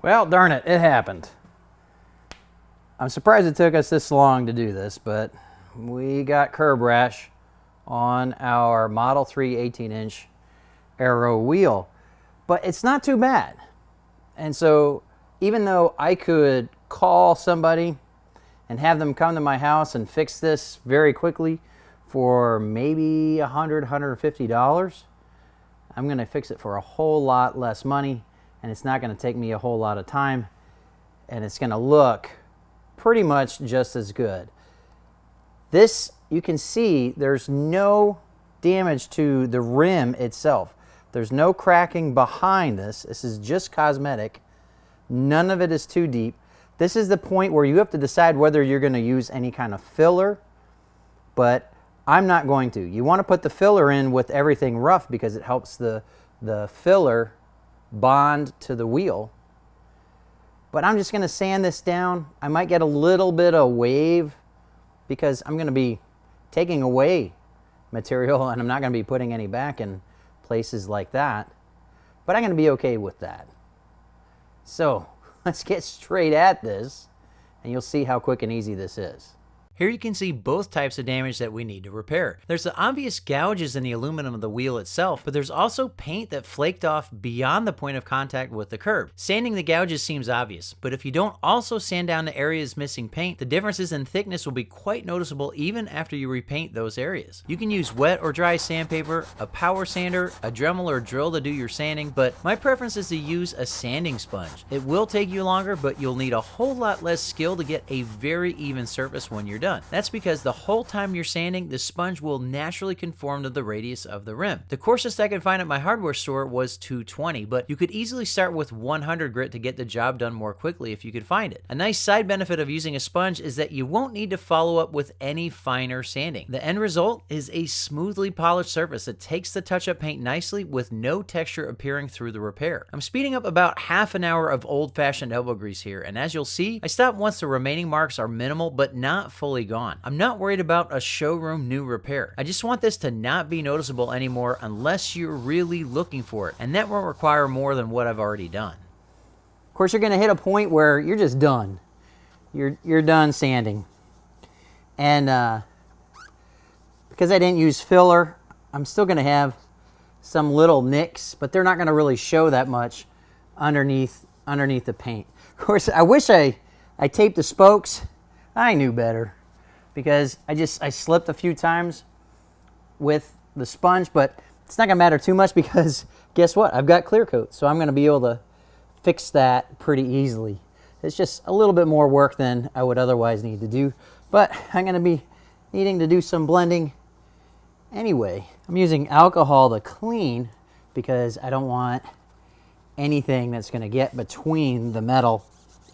Well, darn it, it happened. I'm surprised it took us this long to do this, but we got curb rash on our Model 3 18-inch aero wheel. But it's not too bad. And so even though I could call somebody and have them come to my house and fix this very quickly for maybe $100, $150, I'm going to fix it for a whole lot less money, and it's not going to take me a whole lot of time, and it's going to look pretty much just as good. This, you can see there's no damage to the rim itself. There's no cracking behind this. This is just cosmetic. None of it is too deep. This is the point where you have to decide whether you're going to use any kind of filler, but I'm not going to. You want to put the filler in with everything rough because it helps the filler bond to the wheel. But I'm just going to sand this down. I might get a little bit of wave because I'm going to be taking away material and I'm not going to be putting any back in places like that. But I'm going to be okay with that. So let's get straight at this and you'll see how quick and easy this is. Here you can see both types of damage that we need to repair. There's the obvious gouges in the aluminum of the wheel itself, but there's also paint that flaked off beyond the point of contact with the curb. Sanding the gouges seems obvious, but if you don't also sand down the areas missing paint, the differences in thickness will be quite noticeable even after you repaint those areas. You can use wet or dry sandpaper, a power sander, a Dremel or drill to do your sanding, but my preference is to use a sanding sponge. It will take you longer, but you'll need a whole lot less skill to get a very even surface when you're done. That's because the whole time you're sanding, the sponge will naturally conform to the radius of the rim. The coarsest I could find at my hardware store was 220, but you could easily start with 100 grit to get the job done more quickly if you could find it. A nice side benefit of using a sponge is that you won't need to follow up with any finer sanding. The end result is a smoothly polished surface that takes the touch-up paint nicely with no texture appearing through the repair. I'm speeding up about half an hour of old-fashioned elbow grease here, and as you'll see, I stop once the remaining marks are minimal but not fully gone. I'm not worried about a showroom new repair. I just want this to not be noticeable anymore unless you're really looking for it, and that won't require more than what I've already done. Of course, you're going to hit a point where you're just done. You're done sanding. And because I didn't use filler, I'm still going to have some little nicks, but they're not going to really show that much underneath the paint. Of course, I wish I taped the spokes. I knew better because I slipped a few times with the sponge, but it's not gonna matter too much because guess what? I've got clear coat, so I'm gonna be able to fix that pretty easily. It's just a little bit more work than I would otherwise need to do, but I'm gonna be needing to do some blending anyway. I'm using alcohol to clean because I don't want anything that's gonna get between the metal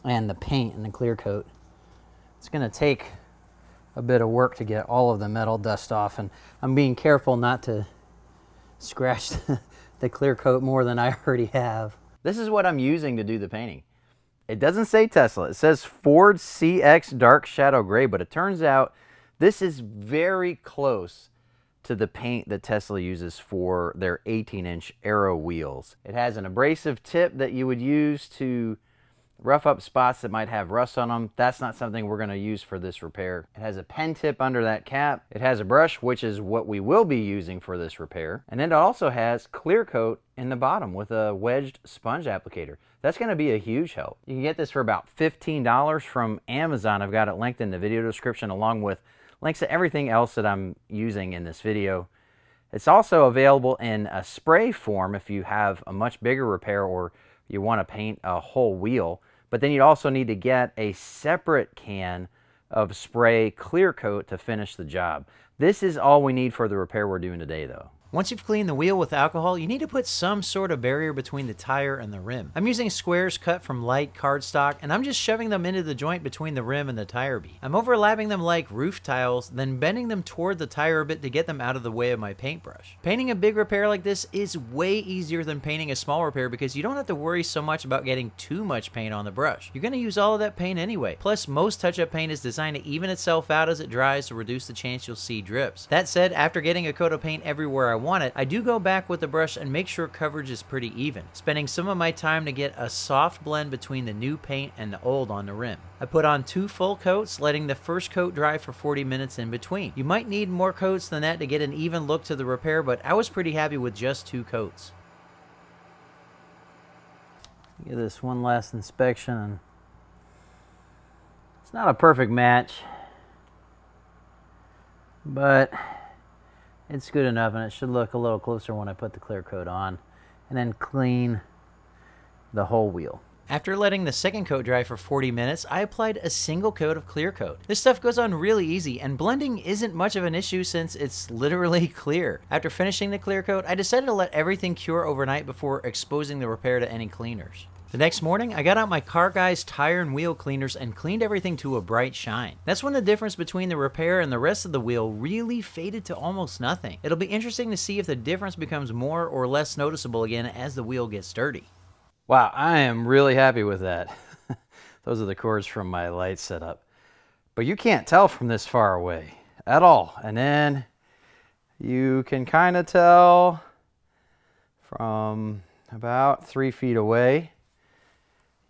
and the paint and the clear coat. It's going to take a bit of work to get all of the metal dust off, and I'm being careful not to scratch the clear coat more than I already have. This is what I'm using to do the painting. It doesn't say Tesla. It says Ford CX Dark Shadow Gray, but it turns out this is very close to the paint that Tesla uses for their 18-inch aero wheels. It has an abrasive tip that you would use to rough up spots that might have rust on them. That's not something we're going to use for this repair. It has a pen tip under that cap. It has a brush, which is what we will be using for this repair. And then it also has clear coat in the bottom with a wedged sponge applicator. That's going to be a huge help. You can get this for about $15 from Amazon. I've got it linked in the video description along with links to everything else that I'm using in this video. It's also available in a spray form if you have a much bigger repair or you want to paint a whole wheel. But then you'd also need to get a separate can of spray clear coat to finish the job. This is all we need for the repair we're doing today though. Once you've cleaned the wheel with alcohol, you need to put some sort of barrier between the tire and the rim. I'm using squares cut from light cardstock, and I'm just shoving them into the joint between the rim and the tire bead. I'm overlapping them like roof tiles, then bending them toward the tire a bit to get them out of the way of my paintbrush. Painting a big repair like this is way easier than painting a small repair because you don't have to worry so much about getting too much paint on the brush. You're going to use all of that paint anyway. Plus, most touch-up paint is designed to even itself out as it dries to reduce the chance you'll see drips. That said, after getting a coat of paint everywhere I want it, I do go back with the brush and make sure coverage is pretty even, spending some of my time to get a soft blend between the new paint and the old on the rim. I put on 2 full coats, letting the first coat dry for 40 minutes in between. You might need more coats than that to get an even look to the repair, but I was pretty happy with just 2 coats. Give this one last inspection, and it's not a perfect match, but it's good enough, and it should look a little closer when I put the clear coat on and then clean the whole wheel. After letting the second coat dry for 40 minutes, I applied a single coat of clear coat. This stuff goes on really easy, and blending isn't much of an issue since it's literally clear. After finishing the clear coat, I decided to let everything cure overnight before exposing the repair to any cleaners. The next morning, I got out my Car Guys tire and wheel cleaners and cleaned everything to a bright shine. That's when the difference between the repair and the rest of the wheel really faded to almost nothing. It'll be interesting to see if the difference becomes more or less noticeable again as the wheel gets dirty. Wow, I am really happy with that. Those are the cords from my light setup. But you can't tell from this far away at all. And then you can kind of tell from about 3 feet away.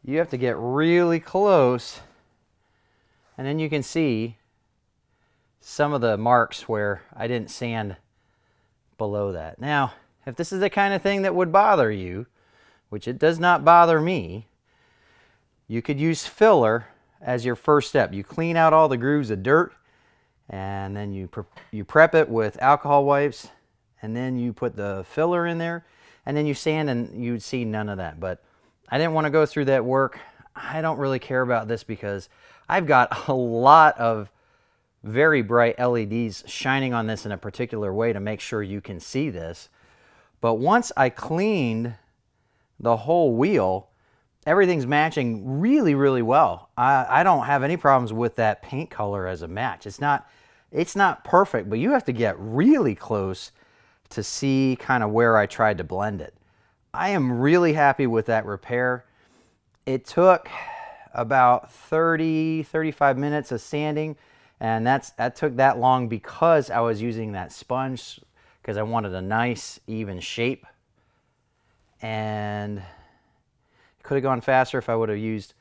You have to get really close, and then you can see some of the marks where I didn't sand below that. Now, if this is the kind of thing that would bother you, which it does not bother me, you could use filler as your first step. You clean out all the grooves of dirt, and then you prep it with alcohol wipes, and then you put the filler in there, and then you sand, and you'd see none of that. But I didn't want to go through that work. I don't really care about this because I've got a lot of very bright LEDs shining on this in a particular way to make sure you can see this. But once I cleaned the whole wheel, everything's matching really, really well. I don't have any problems with that paint color as a match. It's not perfect, but you have to get really close to see kind of where I tried to blend it. I am really happy with that repair. It took about 35 minutes of sanding, and that took that long because I was using that sponge because I wanted a nice even shape. And it could have gone faster if I would have used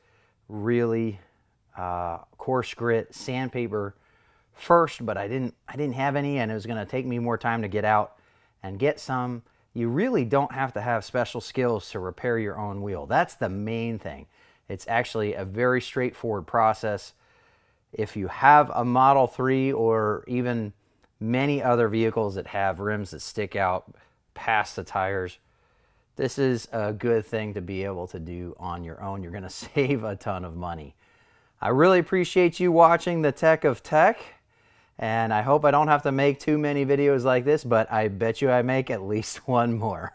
really coarse grit sandpaper first, but I didn't have any, and it was going to take me more time to get out and get some. You really don't have to have special skills to repair your own wheel. That's the main thing. It's actually a very straightforward process. If you have a Model 3 or even many other vehicles that have rims that stick out past the tires, this is a good thing to be able to do on your own. You're going to save a ton of money. I really appreciate you watching the Tech of Tech. And I hope I don't have to make too many videos like this, but I bet you I make at least one more.